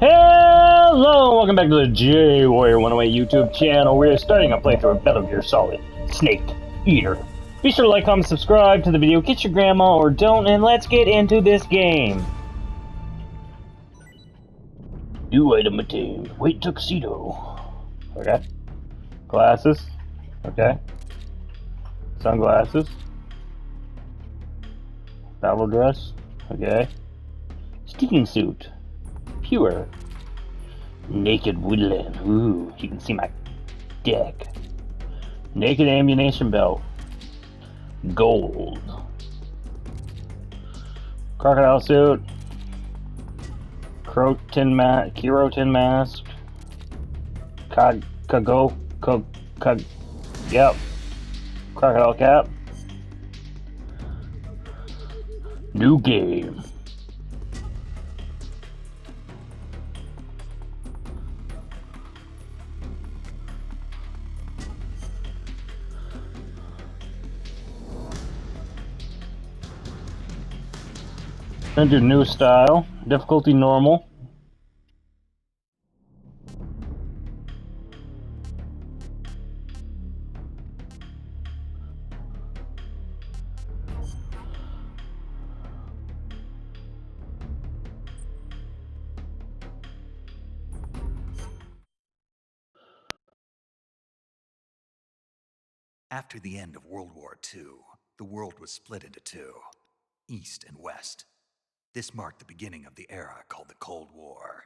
Hello, welcome back to the J Warrior 108 YouTube channel. We are starting a playthrough of Metal Gear Solid Snake Eater. Be sure to like, comment, subscribe to the video, get your grandma or don't, and let's get into this game. New item attained. White tuxedo. Okay. Glasses. Okay. Sunglasses. Travel dress. Okay. Sticking suit. Pure. Naked woodland. Ooh, you can see my dick. Naked ammunition belt. Gold. Crocodile suit. Keratin mask. Yep. Crocodile cap. New game. Enter new style. Difficulty normal. After the end of World War II, the world was split into two, East and West. This marked the beginning of the era called the Cold War.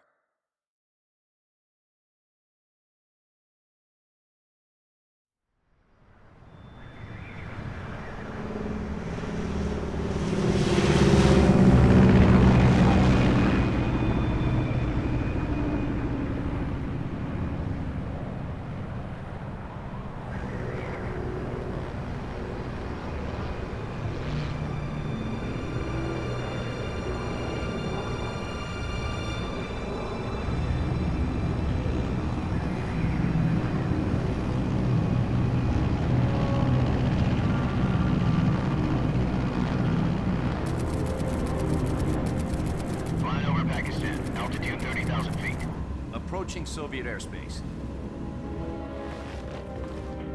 Approaching Soviet airspace.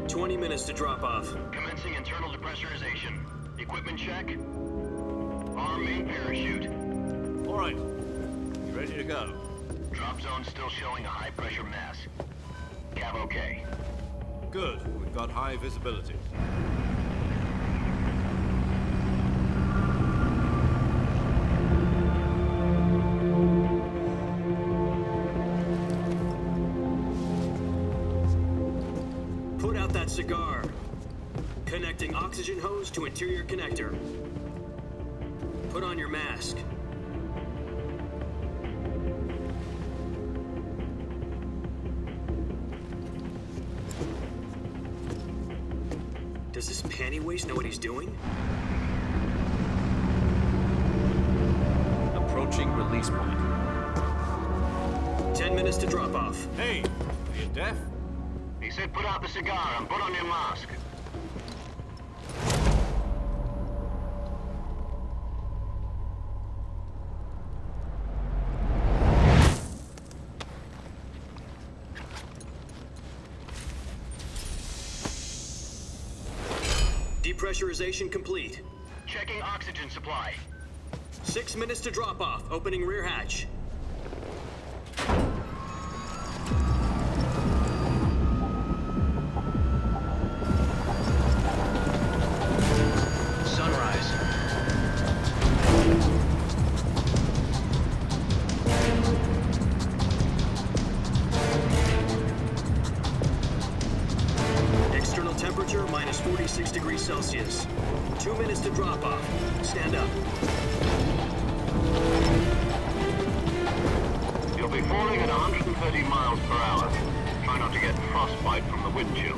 20 minutes to drop off. Commencing internal depressurization. Equipment check. Arm main parachute. All right. You ready to go? Drop zone still showing a high pressure mass. Cav okay. Good. We've got high visibility. Put out that cigar. Connecting oxygen hose to interior connector. Put on your mask. Does this panty waste know what he's doing? Approaching release point. 10 minutes to drop off. Hey, are you deaf? He said put out the cigar and put on your mask. Depressurization complete. Checking oxygen supply. 6 minutes to drop off. Opening rear hatch. Sunrise. External temperature minus 46 degrees Celsius. 2 minutes to drop off. Stand up. You'll be falling at 130 miles per hour. Try not to get frostbite from the wind chill.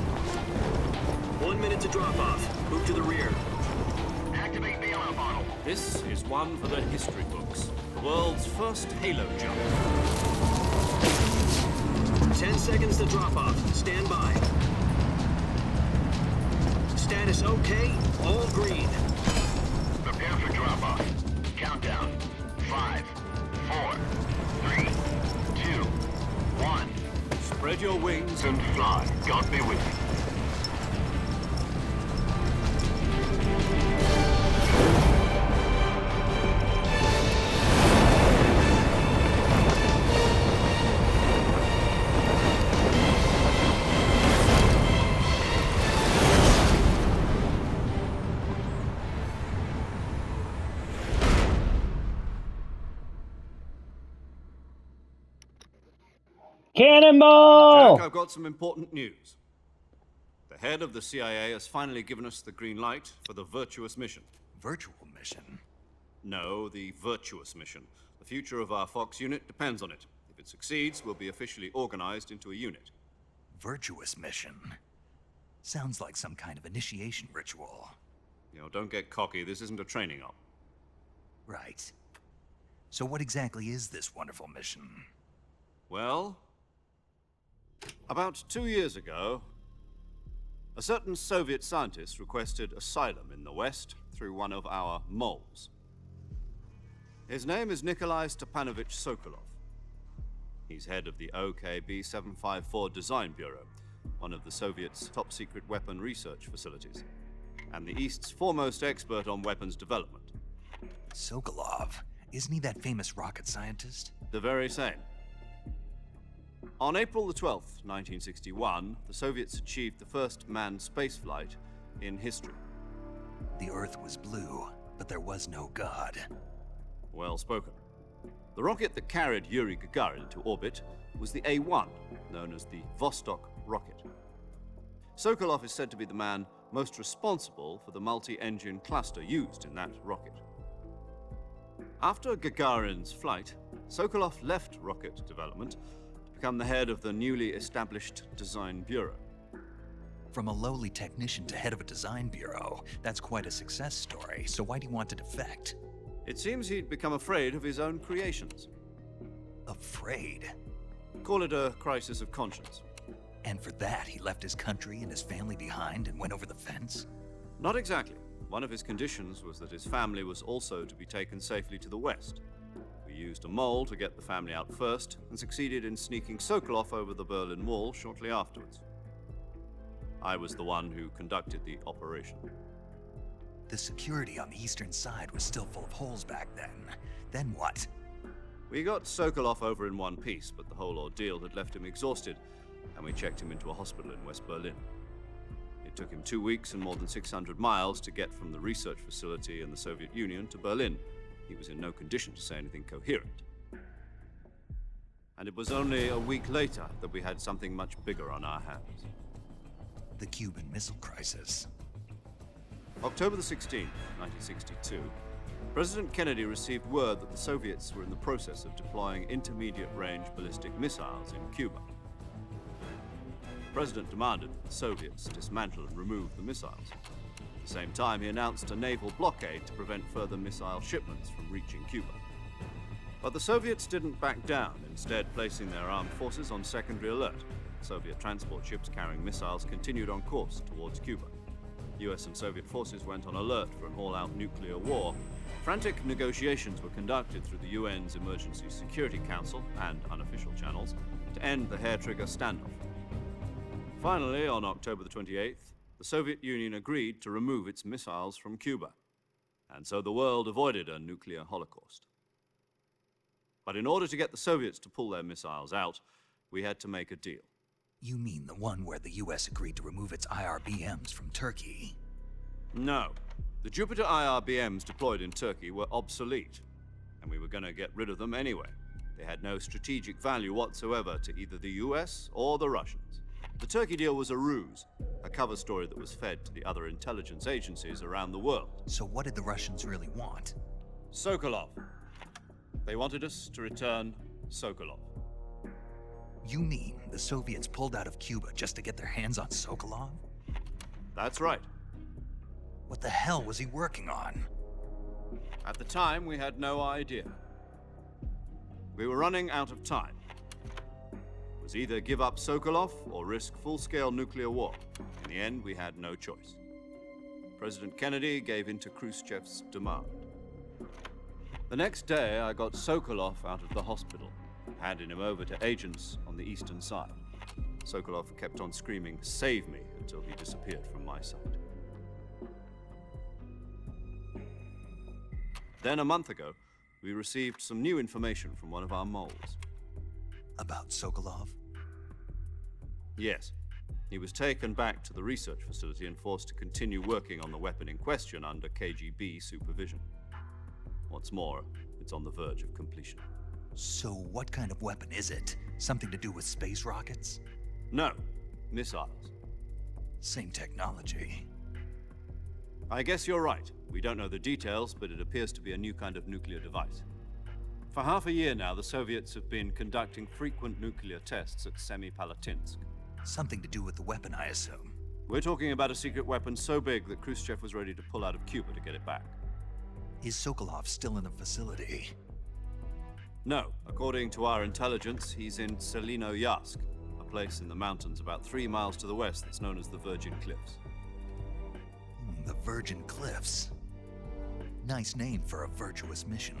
1 minute to drop off. Move to the rear. Activate the alarm bottle. This is one for the history books. The world's first halo jump. 10 seconds to drop off. Stand by. Status okay. All green. Prepare for drop off. Countdown. 5, 4, 3, 2, Spread your wings And fly. God be with you. Cannonball! Jack, I've got some important news. The head of the CIA has finally given us the green light for the Virtuous mission. Virtual mission? No, the Virtuous mission. The future of our Fox unit depends on it. If it succeeds, we'll be officially organized into a unit. Virtuous mission? Sounds like some kind of initiation ritual. You know, don't get cocky. This isn't a training op. Right. So what exactly is this wonderful mission? Well, about 2 years ago, a certain Soviet scientist requested asylum in the West through one of our moles. His name is Nikolai Stepanovich Sokolov. He's head of the OKB-754 Design Bureau, one of the Soviets' top-secret weapon research facilities, and the East's foremost expert on weapons development. Sokolov? Isn't he that famous rocket scientist? The very same. On April the 12th, 1961, the Soviets achieved the first manned spaceflight in history. The Earth was blue, but there was no God. Well spoken. The rocket that carried Yuri Gagarin to orbit was the A-1, known as the Vostok rocket. Sokolov is said to be the man most responsible for the multi-engine cluster used in that rocket. After Gagarin's flight, Sokolov left rocket development to become the head of the newly established Design Bureau. From a lowly technician to head of a design bureau, that's quite a success story, so why do you want to defect? It seems he'd become afraid of his own creations. Afraid? Call it a crisis of conscience. And for that, he left his country and his family behind and went over the fence? Not exactly. One of his conditions was that his family was also to be taken safely to the West. We used a mole to get the family out first, and succeeded in sneaking Sokolov over the Berlin Wall shortly afterwards. I was the one who conducted the operation. The security on the eastern side was still full of holes back then. Then what? We got Sokolov over in one piece, but the whole ordeal had left him exhausted, and we checked him into a hospital in West Berlin. It took him 2 weeks and more than 600 miles to get from the research facility in the Soviet Union to Berlin. He was in no condition to say anything coherent. And it was only a week later that we had something much bigger on our hands. The Cuban Missile Crisis. October the 16th, 1962, President Kennedy received word that the Soviets were in the process of deploying intermediate-range ballistic missiles in Cuba. The President demanded that the Soviets dismantle and remove the missiles. At the same time, he announced a naval blockade to prevent further missile shipments from reaching Cuba. But the Soviets didn't back down, instead placing their armed forces on secondary alert. Soviet transport ships carrying missiles continued on course towards Cuba. US and Soviet forces went on alert for an all-out nuclear war. Frantic negotiations were conducted through the UN's Emergency Security Council and unofficial channels to end the hair-trigger standoff. Finally, on October the 28th, the Soviet Union agreed to remove its missiles from Cuba, and so the world avoided a nuclear holocaust. But in order to get the Soviets to pull their missiles out, we had to make a deal. You mean the one where the US agreed to remove its IRBMs from Turkey? No. The Jupiter IRBMs deployed in Turkey were obsolete, and we were going to get rid of them anyway. They had no strategic value whatsoever to either the US or the Russians. The Turkey deal was a ruse, a cover story that was fed to the other intelligence agencies around the world. So what did the Russians really want? Sokolov. They wanted us to return Sokolov. You mean the Soviets pulled out of Cuba just to get their hands on Sokolov? That's right. What the hell was he working on? At the time, we had no idea. We were running out of time. It was either give up Sokolov or risk full-scale nuclear war. In the end, we had no choice. President Kennedy gave in to Khrushchev's demand. The next day, I got Sokolov out of the hospital. handing him over to agents on the eastern side. Sokolov kept on screaming, "Save me," until he disappeared from my sight. Then a month ago, we received some new information from one of our moles. About Sokolov? Yes. He was taken back to the research facility and forced to continue working on the weapon in question under KGB supervision. What's more, it's on the verge of completion. So what kind of weapon is it? Something to do with space rockets? No, missiles. Same technology. I guess you're right. We don't know the details, but it appears to be a new kind of nuclear device. For half a year now, the Soviets have been conducting frequent nuclear tests at Semipalatinsk. Something to do with the weapon, I assume. We're talking about a secret weapon so big that Khrushchev was ready to pull out of Cuba to get it back. Is Sokolov still in the facility? No, according to our intelligence, he's in Selinoyarsk, a place in the mountains about 3 miles to the west that's known as the Virgin Cliffs. The Virgin Cliffs. Nice name for a virtuous mission.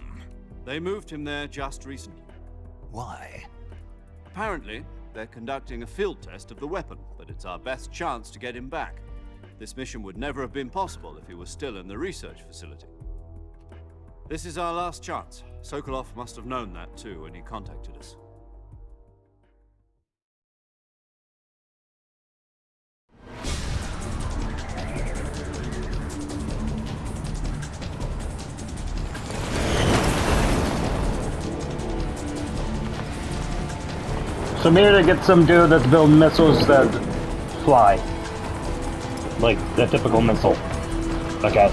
They moved him there just recently. Why? Apparently, they're conducting a field test of the weapon, but it's our best chance to get him back. This mission would never have been possible if he was still in the research facility. This is our last chance. Sokolov must have known that too when he contacted us. So I'm here to get some dude that's building missiles that fly. Like the typical missile. Okay.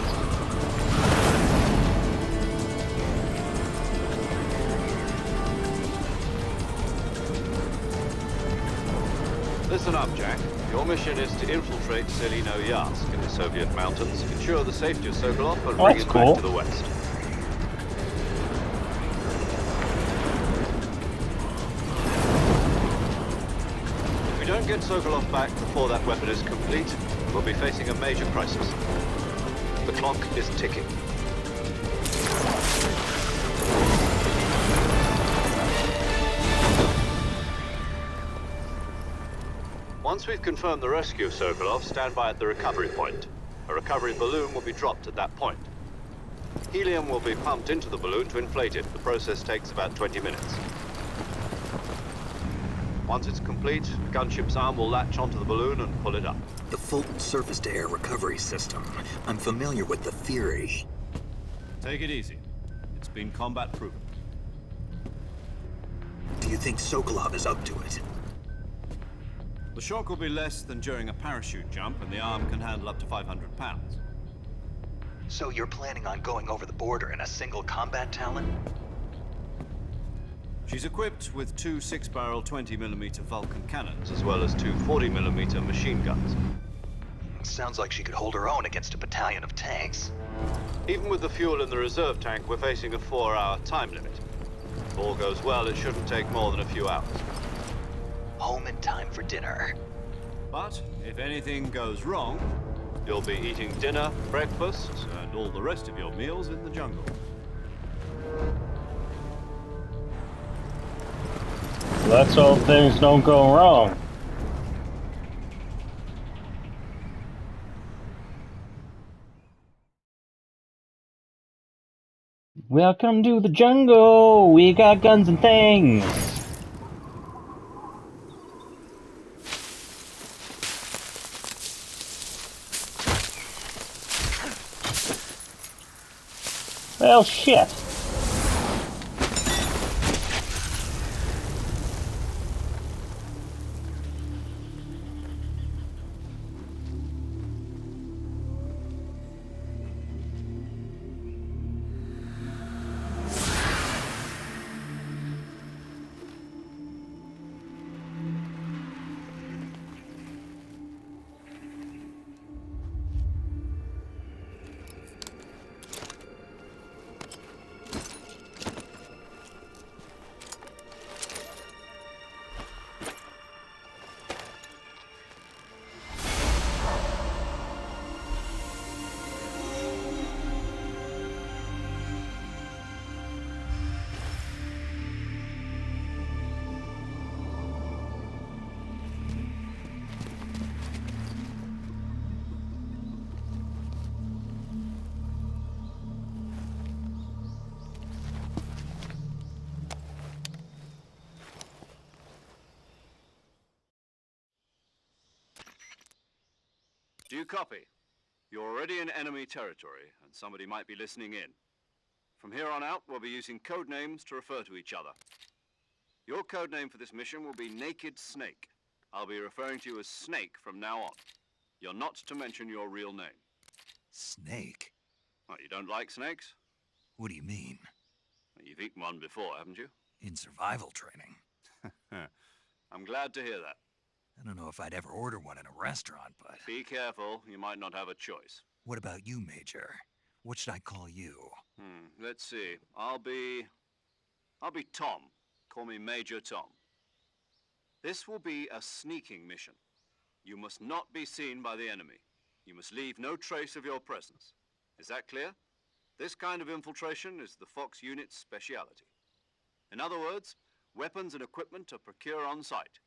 Listen up, Jack. Your mission is to infiltrate Selinoyarsk in the Soviet mountains, ensure the safety of Sokolov, and bring That's him cool. back to the west. If we don't get Sokolov back before that weapon is complete, we'll be facing a major crisis. The clock is ticking. Once we've confirmed the rescue of Sokolov, stand by at the recovery point. A recovery balloon will be dropped at that point. Helium will be pumped into the balloon to inflate it. The process takes about 20 minutes. Once it's complete, the gunship's arm will latch onto the balloon and pull it up. The Fulton surface-to-air recovery system. I'm familiar with the theory. Take it easy. It's been combat proven. Do you think Sokolov is up to it? The shock will be less than during a parachute jump, and the arm can handle up to 500 pounds. So you're planning on going over the border in a single combat Talon? She's equipped with 2 6-barrel 20mm Vulcan cannons, as well as 2 40mm machine guns. Sounds like she could hold her own against a battalion of tanks. Even with the fuel in the reserve tank, we're facing a 4-hour time limit. If all goes well, it shouldn't take more than a few hours. Home in time for dinner. But if anything goes wrong, you'll be eating dinner, breakfast, and all the rest of your meals in the jungle. Let's hope things don't go wrong. Welcome to the jungle. We got guns and things. Well, shit. you copy? You're already in enemy territory, and somebody might be listening in. From here on out, we'll be using code names to refer to each other. Your code name for this mission will be Naked Snake. I'll be referring to you as Snake from now on. You're not to mention your real name. Snake? What, you don't like snakes? What do you mean? You've eaten one before, haven't you? In survival training? I'm glad to hear that. I don't know if I'd ever order one in a restaurant, but... Be careful, you might not have a choice. What about you, Major? What should I call you? Let's see. I'll be Tom. Call me Major Tom. This will be a sneaking mission. You must not be seen by the enemy. You must leave no trace of your presence. Is that clear? This kind of infiltration is the Fox unit's speciality. In other words, weapons and equipment are procured on site.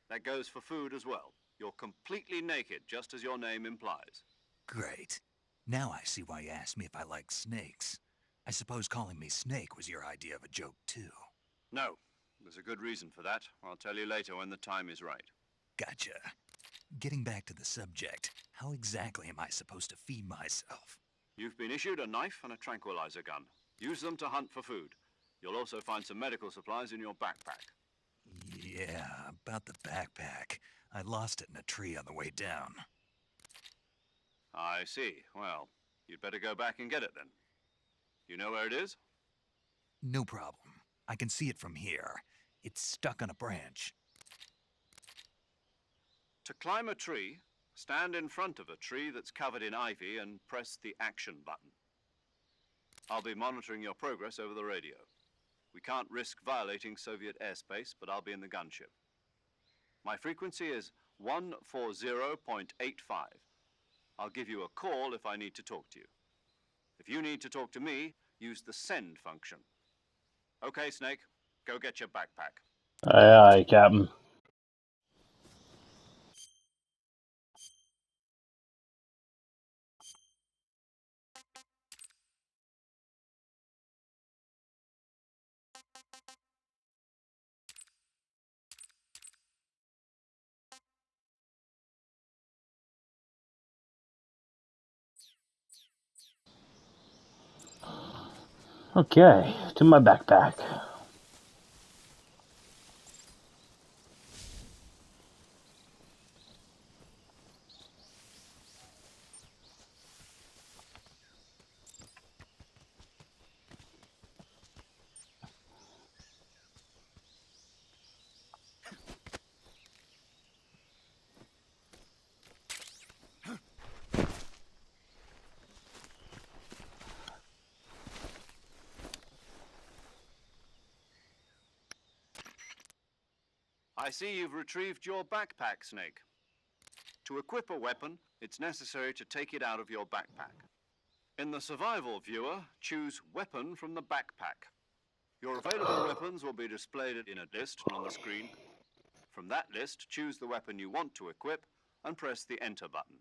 That goes for food as well. You're completely naked, just as your name implies. Great. Now I see why you asked me if I like snakes. I suppose calling me Snake was your idea of a joke, too. No, there's a good reason for that. I'll tell you later when the time is right. Gotcha. Getting back to the subject, how exactly am I supposed to feed myself? You've been issued a knife and a tranquilizer gun. Use them to hunt for food. You'll also find some medical supplies in your backpack. Yeah, about the backpack. I lost it in a tree on the way down. I see. Well, you'd better go back and get it then. You know where it is? No problem. I can see it from here. It's stuck on a branch. To climb a tree, stand in front of a tree that's covered in ivy and press the action button. I'll be monitoring your progress over the radio. We can't risk violating Soviet airspace, but I'll be in the gunship. My frequency is 140.85. I'll give you a call if I need to talk to you. If you need to talk to me, use the send function. Okay, Snake, go get your backpack. Aye, aye, Captain. Okay, to my backpack. I see you've retrieved your backpack, Snake. To equip a weapon, it's necessary to take it out of your backpack. In the survival viewer, choose Weapon from the backpack. Your available weapons will be displayed in a list on the screen. From that list, choose the weapon you want to equip and press the Enter button.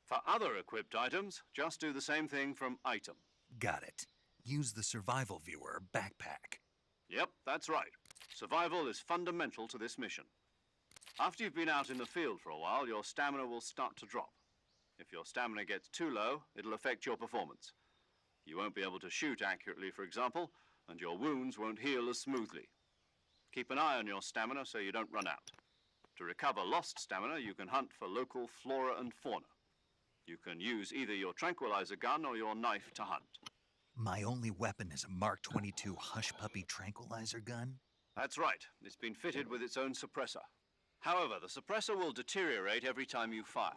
For other equipped items, just do the same thing from Item. Got it. Use the survival viewer backpack. Yep, that's right. Survival is fundamental to this mission. After you've been out in the field for a while, your stamina will start to drop. If your stamina gets too low, it'll affect your performance. You won't be able to shoot accurately, for example, and your wounds won't heal as smoothly. Keep an eye on your stamina so you don't run out. To recover lost stamina, you can hunt for local flora and fauna. You can use either your tranquilizer gun or your knife to hunt. My only weapon is a Mark 22 Hush Puppy tranquilizer gun? That's right. It's been fitted with its own suppressor. However, the suppressor will deteriorate every time you fire.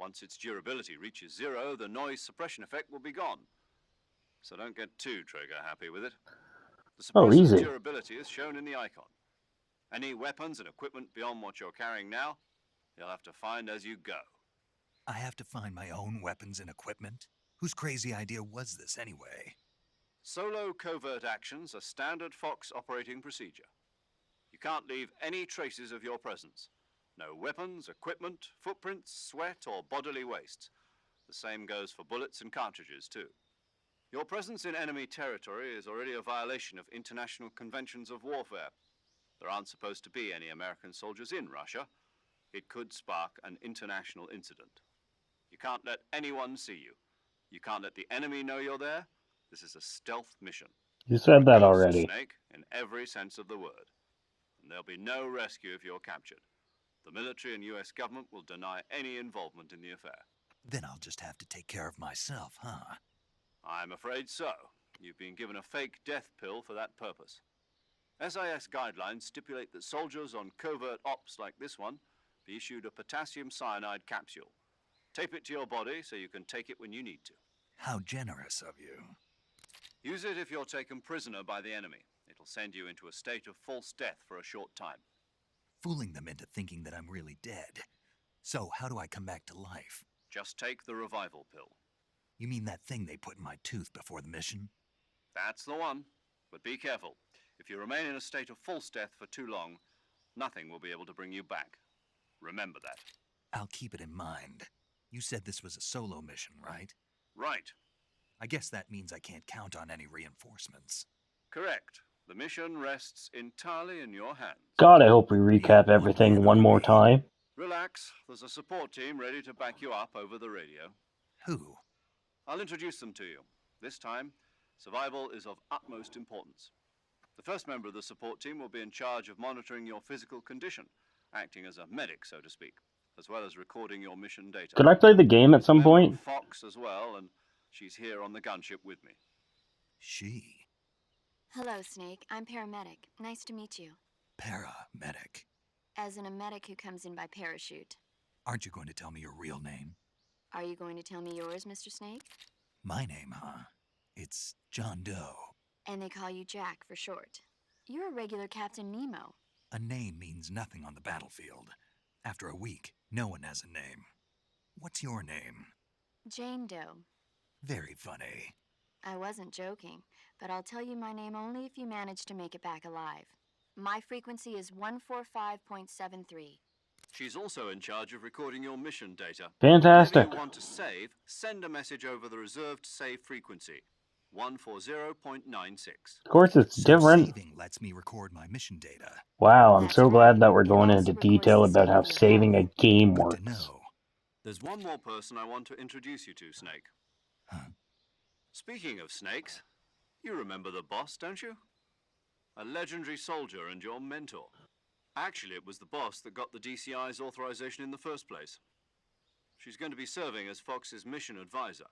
Once its durability reaches 0, the noise suppression effect will be gone. So don't get too trigger-happy with it. The suppressor's easy. durability is shown in the icon. Any weapons and equipment beyond what you're carrying now, you'll have to find as you go. I have to find my own weapons and equipment? Whose crazy idea was this, anyway? Solo covert actions are standard Fox operating procedure. You can't leave any traces of your presence. No weapons, equipment, footprints, sweat, or bodily waste. The same goes for bullets and cartridges, too. Your presence in enemy territory is already a violation of international conventions of warfare. There aren't supposed to be any American soldiers in Russia. It could spark an international incident. You can't let anyone see you. You can't let the enemy know you're there. This is a stealth mission. You said that Ghost already. Snake, in every sense of the word. And there'll be no rescue if you're captured. The military and US government will deny any involvement in the affair. Then I'll just have to take care of myself, huh? I'm afraid so. You've been given a fake death pill for that purpose. SIS guidelines stipulate that soldiers on covert ops like this one be issued a potassium cyanide capsule. Tape it to your body so you can take it when you need to. How generous of you. Use it if you're taken prisoner by the enemy. It'll send you into a state of false death for a short time. Fooling them into thinking that I'm really dead. So how do I come back to life? Just take the revival pill. You mean that thing they put in my tooth before the mission? That's the one. But be careful. If you remain in a state of false death for too long, nothing will be able to bring you back. Remember that. I'll keep it in mind. You said this was a solo mission, right? Right. I guess that means I can't count on any reinforcements. Correct. The mission rests entirely in your hands. God, I hope we recap everything one more time. Relax. There's a support team ready to back you up over the radio. Who? I'll introduce them to you. This time, survival is of utmost importance. The first member of the support team will be in charge of monitoring your physical condition, acting as a medic, so to speak, as well as recording your mission data. Could I play the game at some Member point? of Fox as well, and she's here on the gunship with me. She. Hello, Snake. I'm paramedic. Nice to meet you. Paramedic. As in a medic who comes in by parachute. Aren't you going to tell me your real name? Are you going to tell me yours, Mr. Snake? My name, huh? It's John Doe. And they call you Jack for short. You're a regular Captain Nemo. A name means nothing on the battlefield. After a week, no one has a name. What's your name? Jane Doe. Very funny. I wasn't joking, but I'll tell you my name only if you manage to make it back alive. My frequency is 145.73. She's also in charge of recording your mission data. Fantastic. If you want to save, send a message over the reserved save frequency, 140.96. Of course, it's So different. saving lets me record my mission data. Wow, I'm That's so right. glad that we're It going also into records detail the about how state of your saving a health. game Good to works. know. There's one more person I want to introduce you to, Snake. Huh? Speaking of snakes, you remember the boss, don't you? A legendary soldier and your mentor. Actually, it was the boss that got the DCI's authorization in the first place. She's going to be serving as Fox's mission advisor.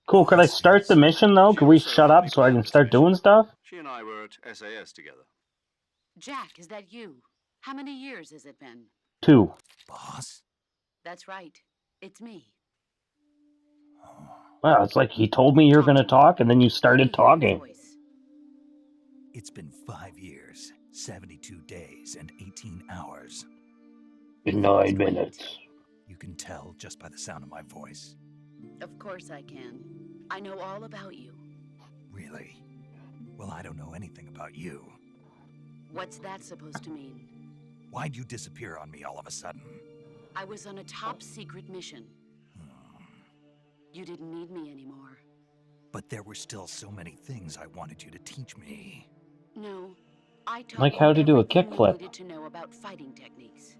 Cool, could I start the mission though? Could we shut up so I can start doing stuff? She and I were at SAS together. Jack, is that you? How many years has it been? 2. Boss? That's right. It's me. Wow, it's like he told me you were gonna talk and then you started Let me hear your talking. voice. It's been 5 years, 72 days, and 18 hours. In 9 minutes. You can tell just by the sound of my voice. Of course I can. I know all about you. Really? Well, I don't know anything about you. What's that supposed to mean? Why'd you disappear on me all of a sudden? I was on a top secret mission. You didn't need me anymore. But there were still so many things I wanted you to teach me. No, I taught Like you how to do a everything you kickflip. needed to know about fighting techniques.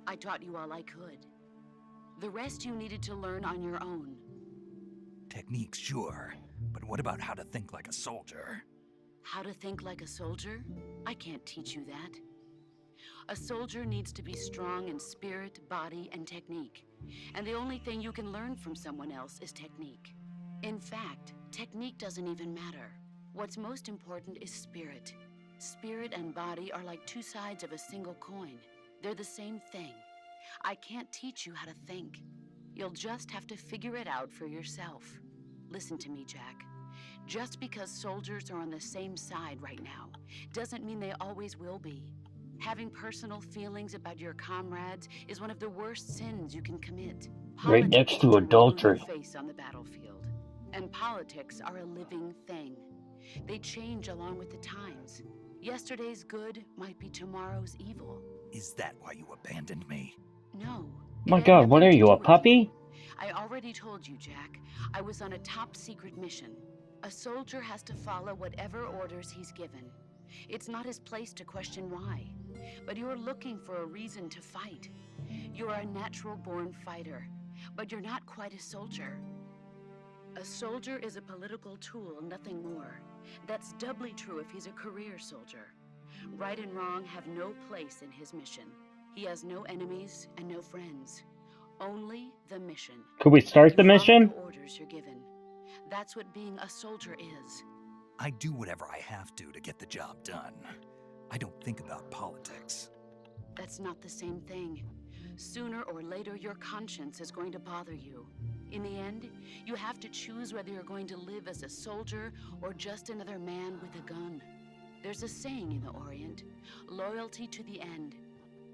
I taught you all I could. The rest you needed to learn on your own. Techniques, sure. But what about how to think like a soldier? How to think like a soldier? I can't teach you that. A soldier needs to be strong in spirit, body, and technique. And the only thing you can learn from someone else is technique. In fact, technique doesn't even matter. What's most important is spirit. Spirit and body are like two sides of a single coin. They're the same thing. I can't teach you how to think. You'll just have to figure it out for yourself. Listen to me, Jack. Just because soldiers are on the same side right now doesn't mean they always will be. Having personal feelings about your comrades is one of the worst sins you can commit. Right next to Politics determine adultery. who you face on the battlefield. And politics are a living thing. They change along with the times. Yesterday's good might be tomorrow's evil. Is that why you abandoned me? No. My it had God, what nothing are to you, do a with puppy? you. I already told you, Jack. I was on a top secret mission. A soldier has to follow whatever orders he's given. It's not his place to question why. But you're looking for a reason to fight. You're a natural-born fighter. But you're not quite a soldier. A soldier is a political tool, nothing more. That's doubly true if he's a career soldier. Right and wrong have no place in his mission. He has no enemies and no friends. Only the mission. Could we start the You follow mission? the orders you're given. That's what being a soldier is. I do whatever I have to get the job done. I don't think about politics. That's not the same thing. Sooner or later, your conscience is going to bother you. In the end, you have to choose whether you're going to live as a soldier or just another man with a gun. There's a saying in the Orient, loyalty to the end.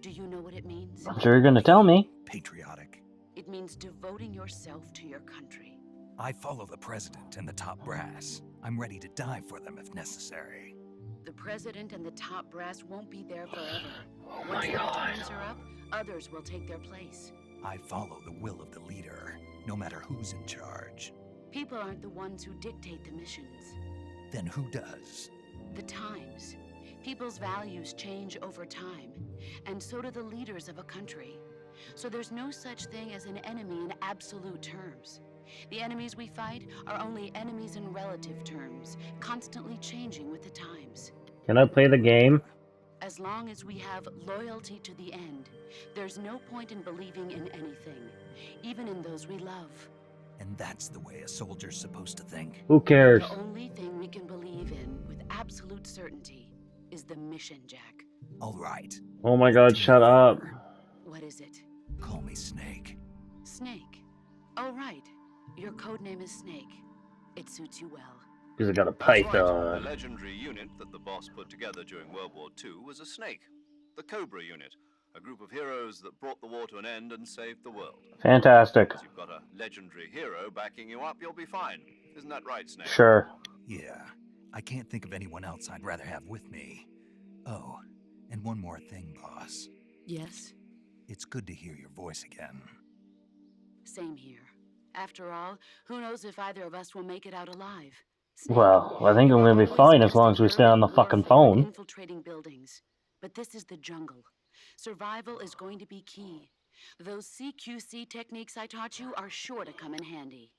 Do you know what it means? I'm sure you're gonna tell me. Patriotic. It means devoting yourself to your country. I follow the president and the top brass. I'm ready to die for them if necessary. The president and the top brass won't be there forever. Oh Once their terms are up, others will take their place. I follow the will of the leader, no matter who's in charge. People aren't the ones who dictate the missions. Then who does? The times. People's values change over time, and so do the leaders of a country. So there's no such thing as an enemy in absolute terms. The enemies we fight are only enemies in relative terms, constantly changing with the times. Can I play the game? As long as we have loyalty to the end, there's no point in believing in anything, even in those we love. And that's the way a soldier's supposed to think. Who cares? The only thing we can believe in with absolute certainty is the mission, Jack. All right. Oh my god, shut up. What is it? Call me Snake. Snake. Oh, right. Your code name is Snake. It suits you well. Because I got a That's right. python. The legendary unit that the boss put together during World War II was a snake. The Cobra unit, a group of heroes that brought the war to an end and saved the world. Fantastic. If you've got a legendary hero backing you up, you'll be fine. Isn't that right, Snake? Sure. Yeah, I can't think of anyone else I'd rather have with me. Oh, and one more thing, boss. Yes? It's good to hear your voice again. Same here. After all, who knows if either of us will make it out alive? Snake, Well, I think I'm gonna be fine as long as we stay on the fucking phone. Infiltrating buildings. But this is the jungle. Survival is going to be key. Those CQC techniques I taught you are sure to come in handy.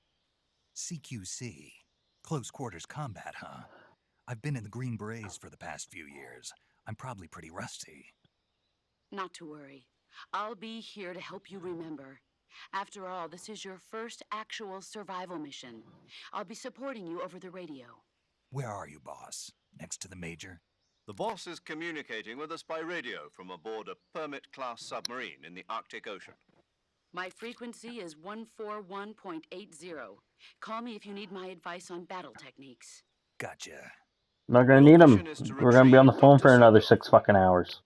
CQC. Close quarters combat, huh? I've been in the Green Berets for the past few years. I'm probably pretty rusty. Not to worry. I'll be here to help you remember. After all, this is your first actual survival mission. I'll be supporting you over the radio. Where are you, boss? Next to the Major? The boss is communicating with us by radio from aboard a Permit-class submarine in the Arctic Ocean. My frequency is 141.80. Call me if you need my advice on battle techniques. Gotcha. Not gonna need them. We're gonna be on the phone for another 6 fucking hours.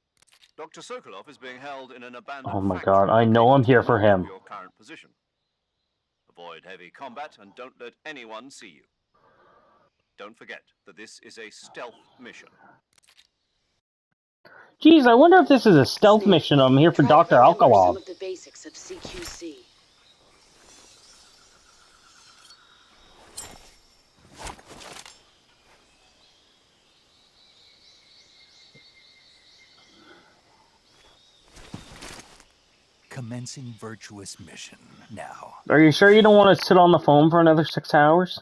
Dr. Sokolov is being held in an abandoned Oh my factory god, I know I'm here for located him. your current position. Avoid heavy combat and don't let anyone see you. Don't forget that this is a stealth mission. Geez, I wonder if this is a stealth mission. I'm here for Try to Dr. remember some Alkalov. of the basics of CQC. Commencing virtuous mission. Now. Are you sure you don't want to sit on the phone for another 6 hours?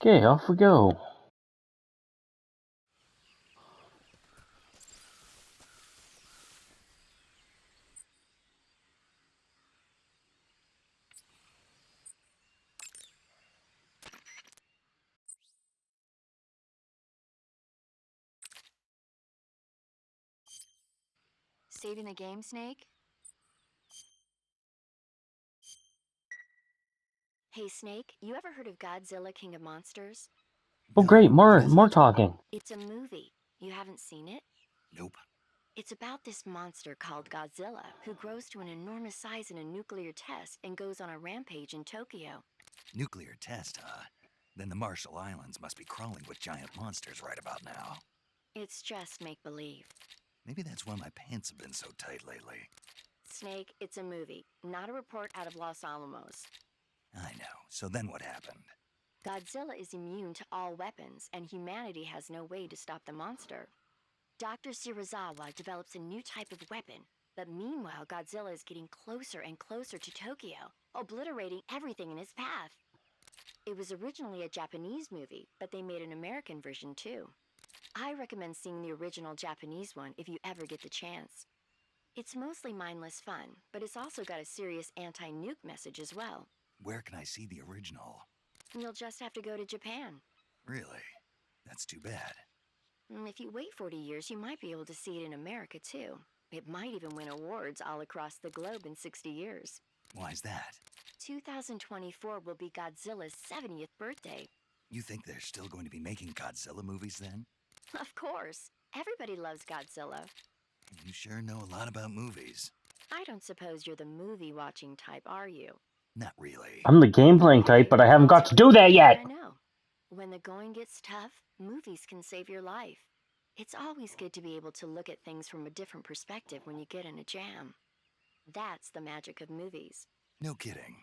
Okay, off we go. Saving the game, Snake? Hey, Snake, you ever heard of Godzilla King of Monsters? Oh, No, great, what is more it? talking. It's a movie. You haven't seen it? Nope. It's about this monster called Godzilla, who grows to an enormous size in a nuclear test and goes on a rampage in Tokyo. Nuclear test, huh? Then the Marshall Islands must be crawling with giant monsters right about now. It's just make-believe. Maybe that's why my pants have been so tight lately. Snake, it's a movie, not a report out of Los Alamos. I know. So then what happened? Godzilla is immune to all weapons, and humanity has no way to stop the monster. Dr. Shirazawa develops a new type of weapon, but meanwhile Godzilla is getting closer and closer to Tokyo, obliterating everything in his path. It was originally a Japanese movie, but they made an American version too. I recommend seeing the original Japanese one if you ever get the chance. It's mostly mindless fun, but it's also got a serious anti-nuke message as well. Where can I see the original? You'll just have to go to Japan. Really? That's too bad. If you wait 40 years, you might be able to see it in America too. It might even win awards all across the globe in 60 years. Why's that? 2024 will be Godzilla's 70th birthday. You think they're still going to be making Godzilla movies then? Of course. Everybody loves Godzilla. You sure know a lot about movies. I don't suppose you're the movie-watching type, are you? Not really. I'm the game-playing type, but I haven't got to do that yet. I know. When the going gets tough, movies can save your life. It's always good to be able to look at things from a different perspective when you get in a jam. That's the magic of movies. No kidding.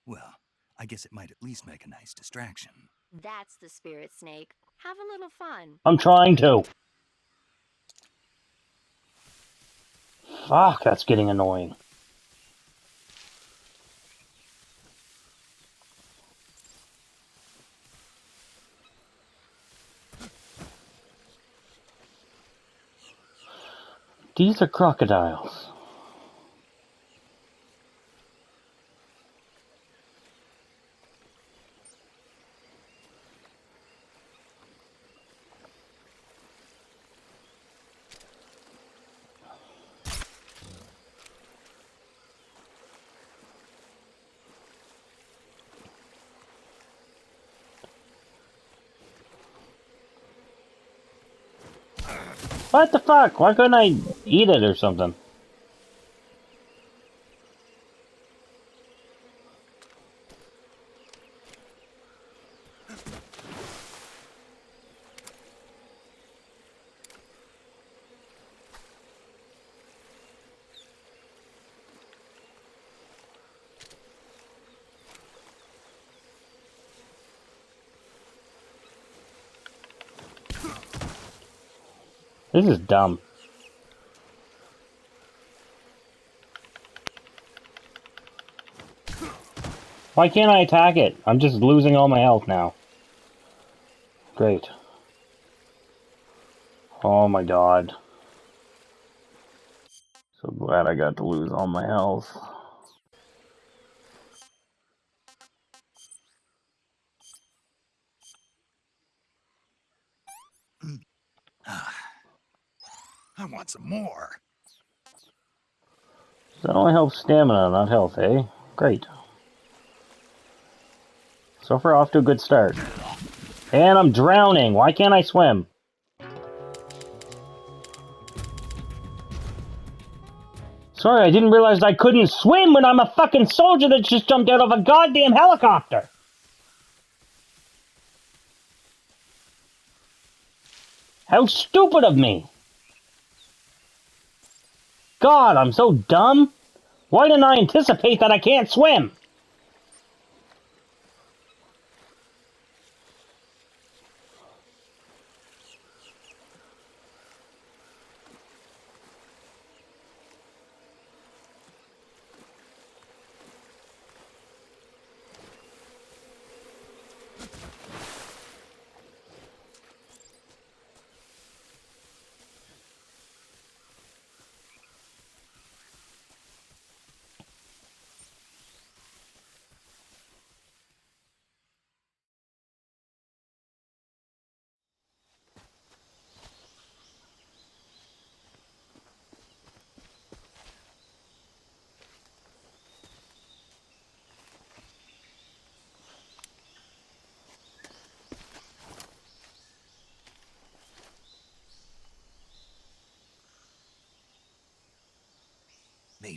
Well, I guess it might at least make a nice distraction. That's the spirit, Snake. Have a little fun. I'm trying to. Fuck, that's getting annoying. These are crocodiles. What the fuck? Why couldn't I eat it or something? This is dumb. Why can't I attack it? I'm just losing all my health now. Great. Oh my god. So glad I got to lose all my health. I want some more. That only helps stamina, not health, eh? Great. So far, off to a good start. And I'm drowning! Why can't I swim? Sorry, I didn't realize I couldn't swim when I'm a fucking soldier that just jumped out of a goddamn helicopter! How stupid of me! God, I'm so dumb! Why didn't I anticipate that I can't swim?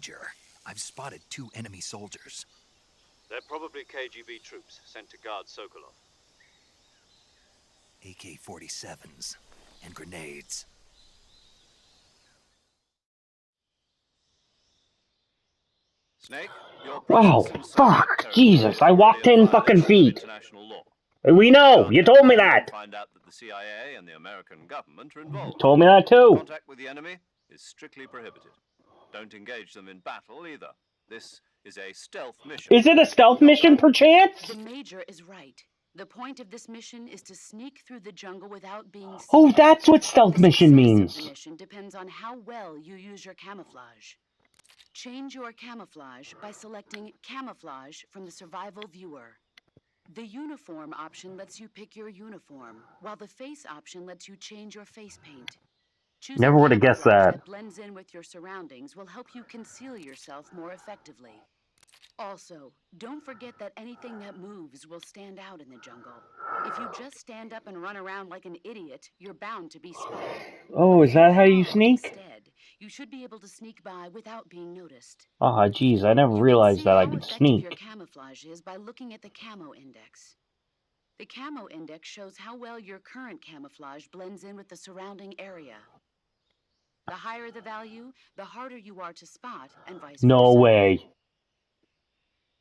Major, I've spotted 2 enemy soldiers. They're probably KGB troops sent to guard Sokolov. AK-47s and grenades. Snake, your Wow, presence in fuck, Soviet Jesus, territory I walked is 10 a fucking violation of feet. international law. We know, you told me that. Find out that the CIA and the American government are involved. Told me that too. Contact with the enemy is strictly prohibited. Don't engage them in battle either. This is a stealth mission. Is it a stealth mission perchance? The Major is right. The point of this mission is to sneak through the jungle without being seen. Oh, that's what stealth The mission success means. of the mission depends on how well you use your camouflage. Change your camouflage by selecting Camouflage from the Survival Viewer. The Uniform option lets you pick your uniform, while the Face option lets you change your face paint. Choosing Never would have guessed camouflage that. blends in with your surroundings will help you conceal yourself more effectively. Also, don't forget that anything that moves will stand out in the jungle. If you just stand up and run around like an idiot, you're bound to be spotted. Oh, is that how you sneak? Instead, you should be able to sneak by without being noticed. Ah, jeez, I never You realized can see that I how could effective sneak. your camouflage is by looking at the Camo Index. The Camo Index shows how well your current camouflage blends in with the surrounding area. The higher the value, the harder you are to spot, and vice versa. No way.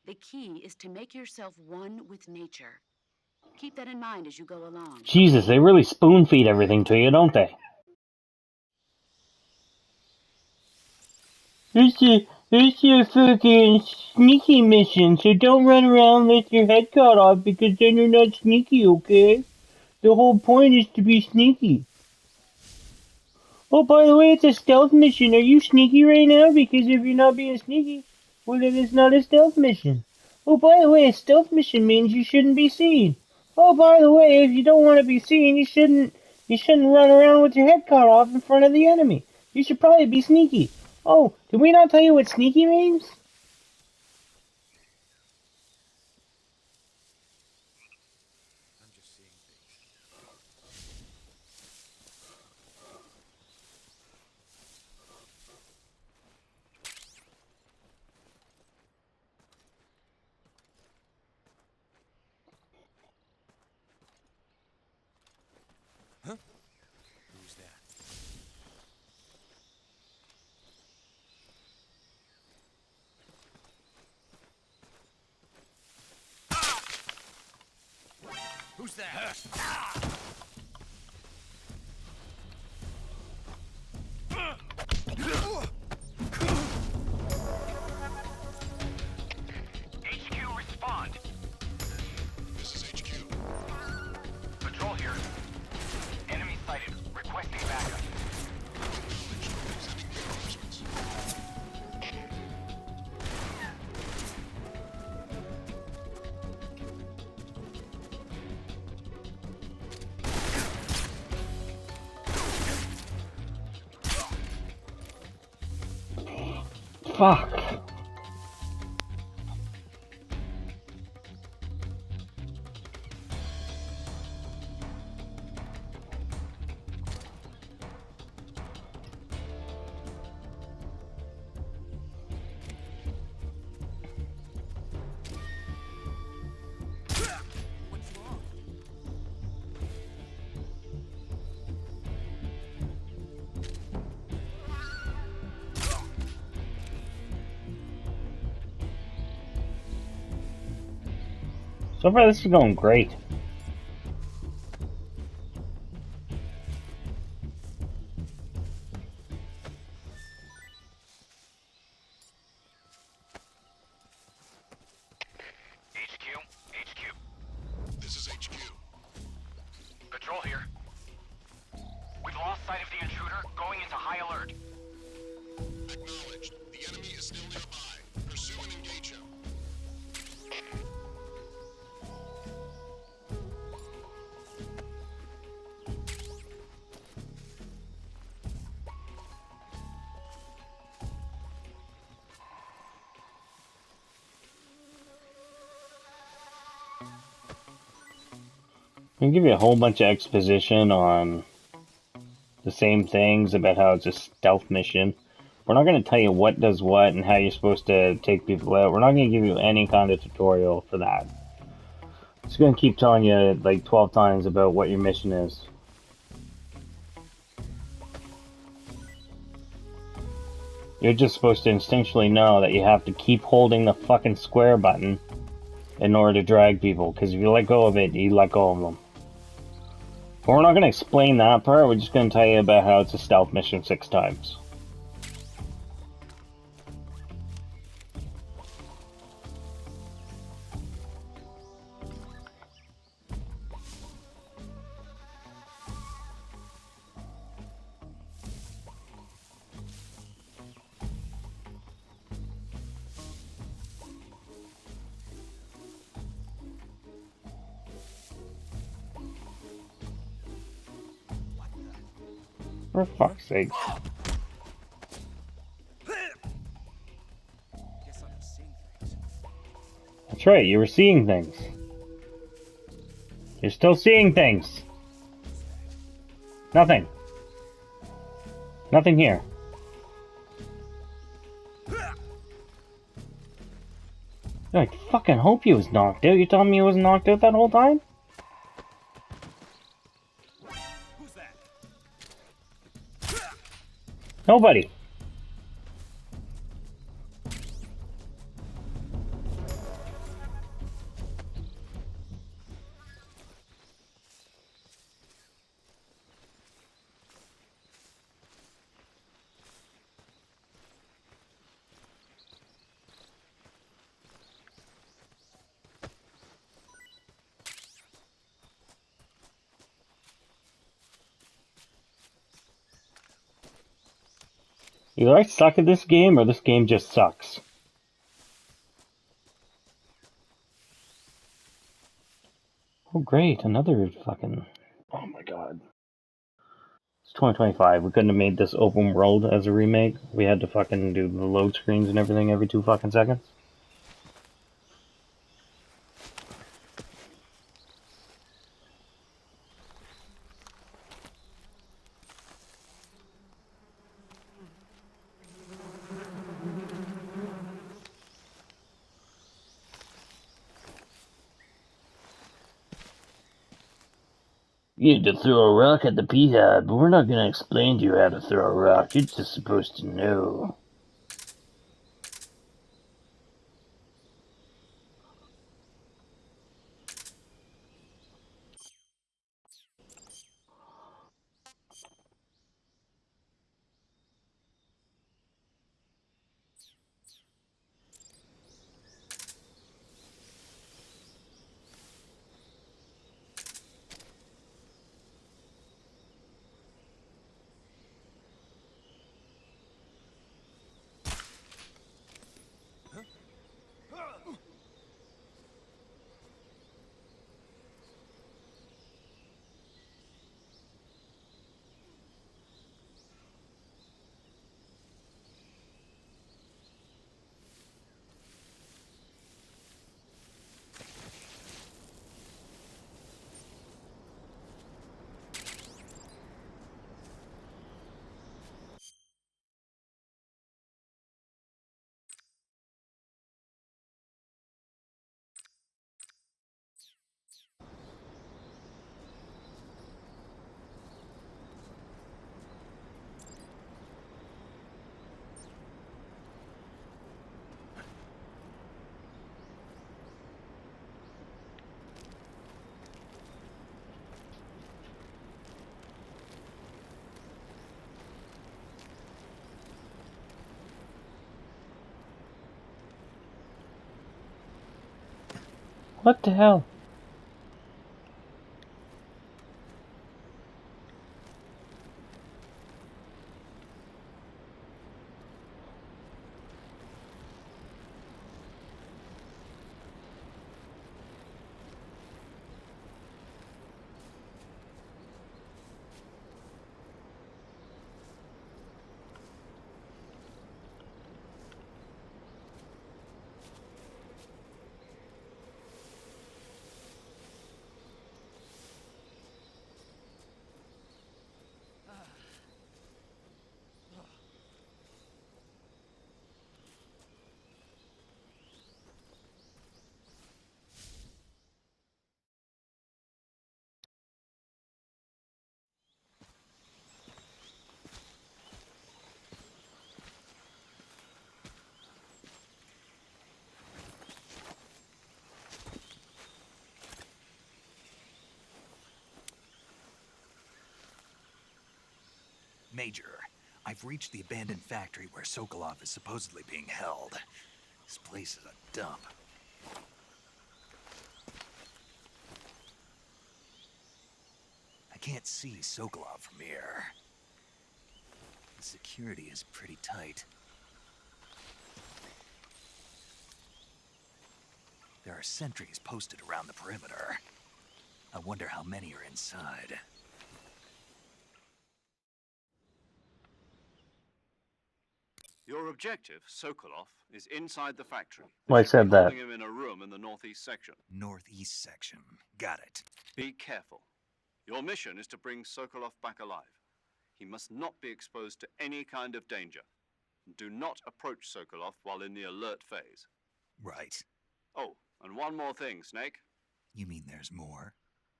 The key is to make yourself one with nature. Keep that in mind as you go along. Jesus, they really spoon feed everything to you, don't they? It's a fucking sneaky mission, so don't run around with your head cut off because then you're not sneaky, okay? The whole point is to be sneaky. Oh, by the way, it's a stealth mission. Are you sneaky right now? Because if you're not being sneaky, well then it's not a stealth mission. Oh, by the way, a stealth mission means you shouldn't be seen. Oh, by the way, if you don't want to be seen, you shouldn't run around with your head cut off in front of the enemy. You should probably be sneaky. Oh, did we not tell you what sneaky means? Who's that? Who's that? HQ, respond. This is HQ. Patrol here. Enemy sighted. Requesting backup. Fuck. So far, this is going great. HQ. This is HQ. Patrol here. We've lost sight of the intruder, going into high alert. Acknowledged. The enemy is still nearby. Pursue and engage him. I'll give you a whole bunch of exposition on the same things about how it's a stealth mission. We're not going to tell you what does what and how you're supposed to take people out. We're not going to give you any kind of tutorial for that. It's going to keep telling you like 12 times about what your mission is. You're just supposed to instinctually know that you have to keep holding the fucking square button in order to drag people, because if you let go of it, you let go of them. But we're not going to explain that part, we're just going to tell you about how it's a stealth mission 6 times. For fuck's sake. That's right, you were seeing things. You're still seeing things. Nothing. Nothing here. I fucking hope he was knocked out. You telling me he was knocked out that whole time? Who's that? Nobody. Either I suck at this game, or this game just sucks. Oh great, another fucking... Oh my god. It's 2025, we couldn't have made this open world as a remake. We had to fucking do the load screens and everything every 2 fucking seconds. You had to throw a rock at the P-Hab, but we're not gonna explain to you how to throw a rock, you're just supposed to know. What the hell? Major, I've reached the abandoned factory where Sokolov is supposedly being held. This place is a dump. I can't see Sokolov from here. The security is pretty tight. There are sentries posted around the perimeter. I wonder how many are inside. Your objective, Sokolov, is inside the factory. Well, I said that. Holding him in a room in the northeast section. Northeast section. Got it. Be careful. Your mission is to bring Sokolov back alive. He must not be exposed to any kind of danger. Do not approach Sokolov while in the alert phase. Right. Oh, and one more thing, Snake. You mean there's more?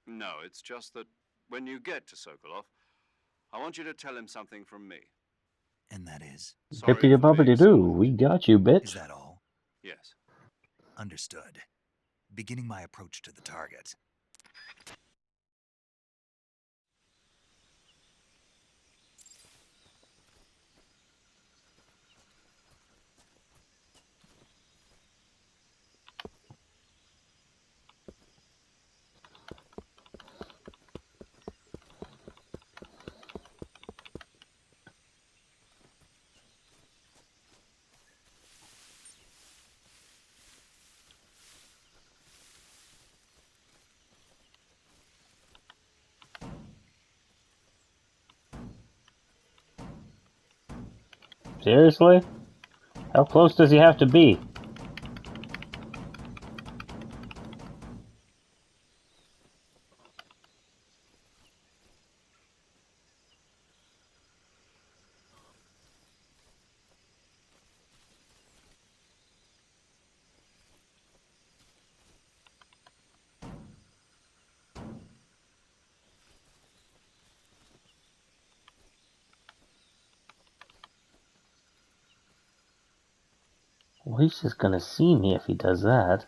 No, it's just that when you get to Sokolov, I want you to tell him something from me. And that is? Sorry Hippity for being bumpity so doo, late. we got you, Is bitch. that all? Yes. Understood. Beginning my approach to the target. Seriously? How close does he have to be? Well, he's just gonna see me if he does that.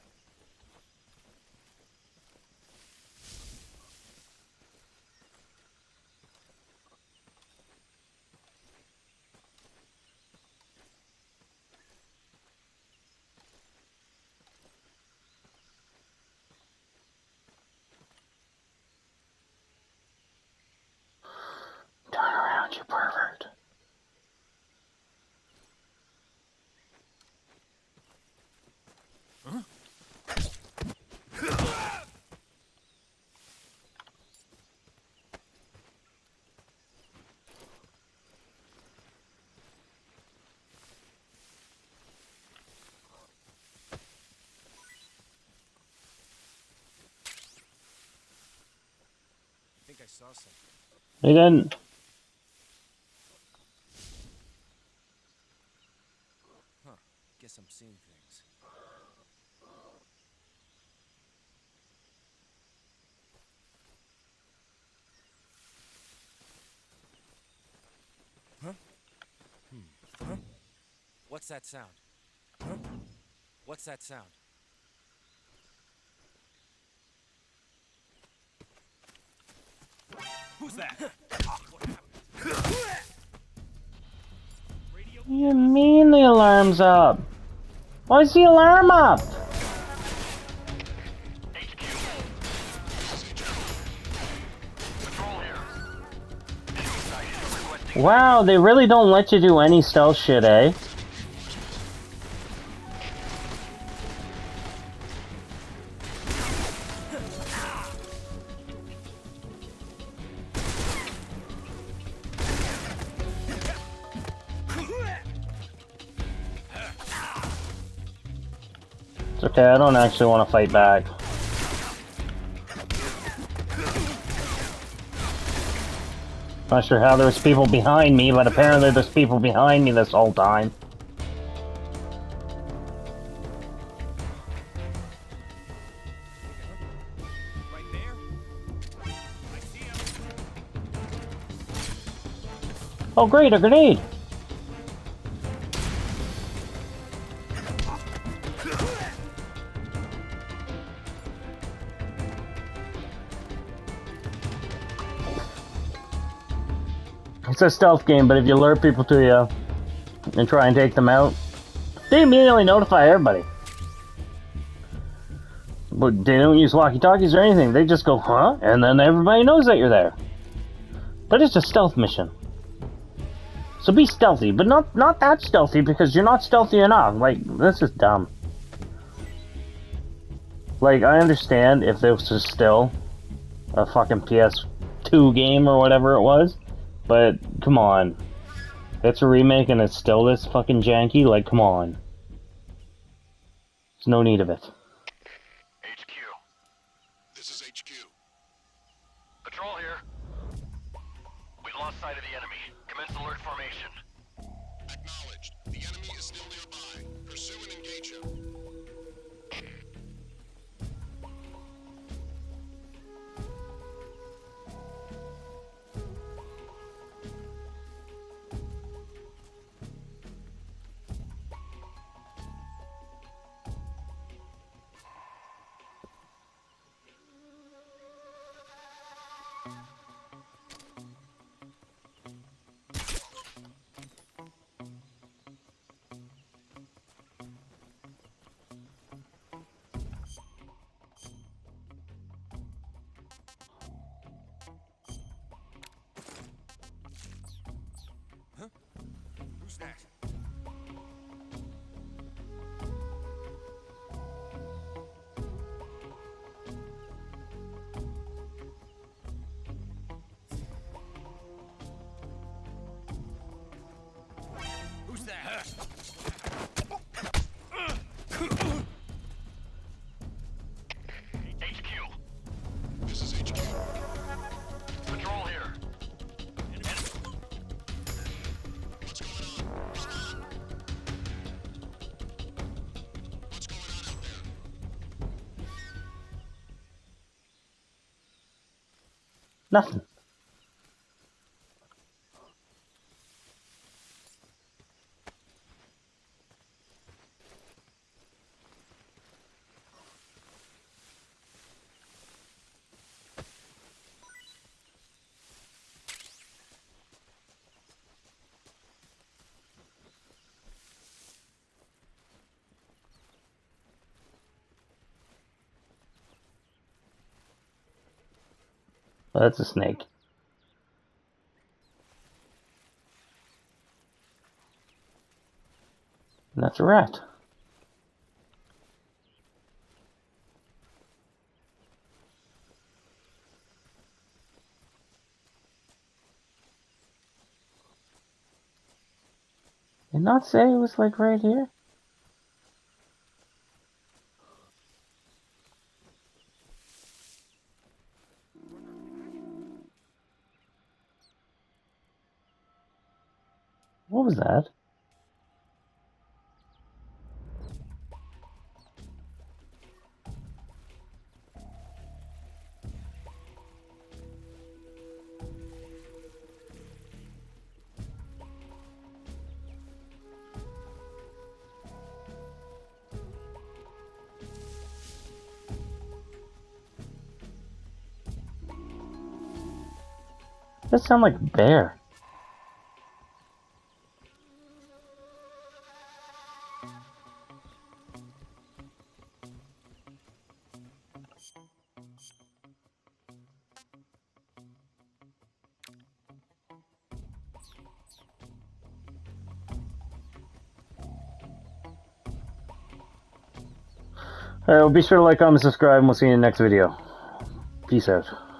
Turn around, you pervert. I think I saw something. He didn't. Huh. Guess I'm seeing things. Huh? Huh? What's that sound? Huh? What's that sound? Who's that? What do you mean the alarm's up? Why is the alarm up? Wow, they really don't let you do any stealth shit, eh? It's okay, I don't actually want to fight back. Not sure how there's people behind me, but apparently there's people behind me this whole time. Right there? I see him. Oh great, a grenade! It's a stealth game, but if you lure people to you and try and take them out, they immediately notify everybody. But they don't use walkie-talkies or anything. They just go, huh? And then everybody knows that you're there. But it's a stealth mission. So be stealthy, but not that stealthy because you're not stealthy enough. Like, this is dumb. Like, I understand if this was still a fucking PS2 game or whatever it was, but come on. It's a remake and it's still this fucking janky? Like, come on. There's no need of it. HQ. This is HQ. Patrol here. We've lost sight of the enemy. Commence alert formation. Acknowledged. The enemy is still nearby. Pursue and engage him. Who's that? Who's that? HQ. This is HQ. Patrol here. What's going on? Respond. What's going on out there? Nothing. Well, that's a snake. And that's a rat. Did not say it was like right here? What was that? That sound like a bear. Alright, well, be sure to like, comment, subscribe, and we'll see you in the next video. Peace out.